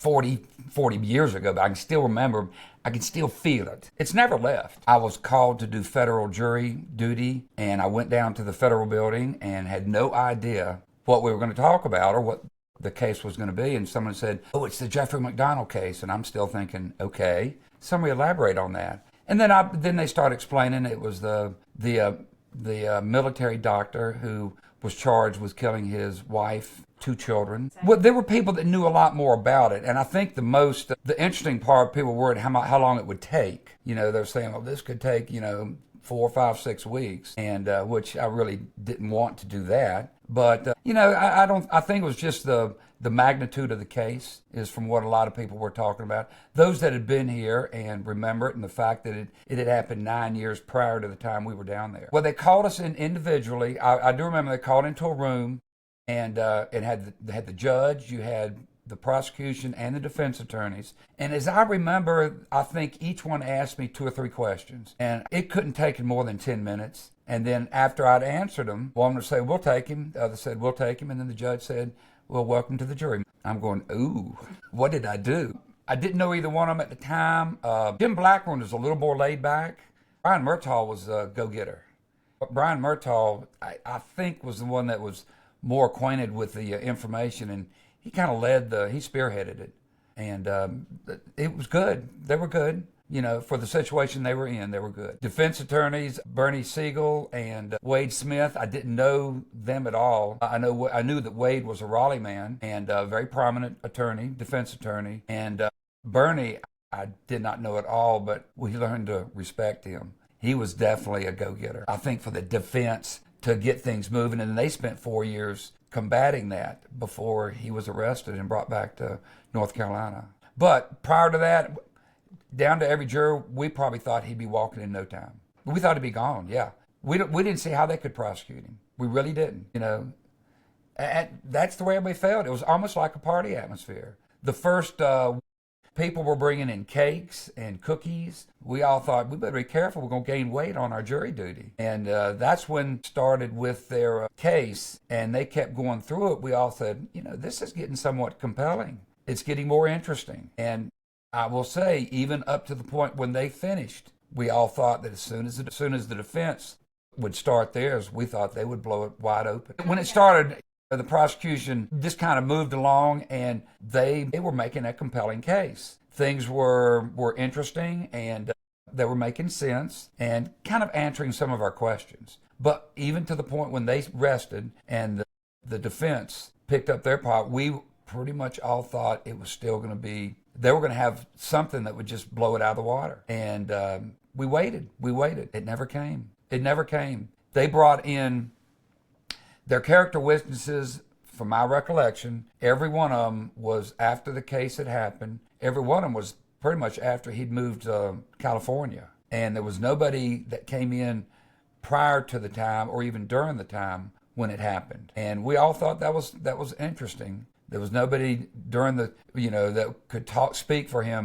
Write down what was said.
40 years ago, but I can still remember, I can still feel it. It's never left. I was called to do federal jury duty, and I went down to the federal building and had no idea what we were going to talk about or what the case was going to be. And someone said, "Oh, it's the Jeffrey MacDonald case." And I'm still thinking, okay, somebody elaborate on that. And then they start explaining it was the military doctor who was charged with killing his wife, 2 children. Well, there were people that knew a lot more about it, and I think the interesting part, people were worried how long it would take. They're saying, "Well, this could take 4, 5, 6 weeks," and which I really didn't want to do that. But I don't. I think it was just the magnitude of the case is from what a lot of people were talking about. Those that had been here and remember it, and the fact that it had happened 9 years prior to the time we were down there. Well, they called us in individually. I do remember they called into a room, and it had the judge, you had the prosecution and the defense attorneys. And as I remember, I think each one asked me 2 or 3 questions, and it couldn't take more than 10 minutes. And then after I'd answered them, one would say, "We'll take him." The other said, "We'll take him." And then the judge said, "Well, welcome to the jury." I'm going, ooh, what did I do? I didn't know either one of them at the time. Jim Blackburn was a little more laid back. Brian Murtaugh was a go-getter. But Brian Murtaugh, I think, was the one that was more acquainted with the information, and he kind of he spearheaded it. And it was good. They were good. For the situation they were in, they were good. Defense attorneys, Bernie Siegel and Wade Smith, I didn't know them at all. I knew that Wade was a Raleigh man and a very prominent attorney, defense attorney. And Bernie, I did not know at all, but we learned to respect him. He was definitely a go-getter. I think for the defense to get things moving, and they spent 4 years combating that before he was arrested and brought back to North Carolina. But prior to that, down to every juror, we probably thought he'd be walking in no time. We thought he'd be gone, yeah. We didn't see how they could prosecute him. We really didn't, And that's the way everybody felt. It was almost like a party atmosphere. The first people were bringing in cakes and cookies. We all thought, we better be careful, we're going to gain weight on our jury duty. And that's when started with their case, and they kept going through it. We all said, this is getting somewhat compelling. It's getting more interesting. And I will say, even up to the point when they finished, we all thought that as soon as the defense would start theirs, we thought they would blow it wide open. When it started, the prosecution just kind of moved along, and they were making a compelling case. Things were interesting, and they were making sense and kind of answering some of our questions. But even to the point when they rested and the defense picked up their part, we pretty much all thought it was still going to be, they were going to have something that would just blow it out of the water. And we waited. It never came. They brought in their character witnesses, from my recollection. Every one of them was after the case had happened. Every one of them was pretty much after he'd moved to California. And there was nobody that came in prior to the time or even during the time when it happened. And we all thought that was interesting. There was nobody during that could speak for him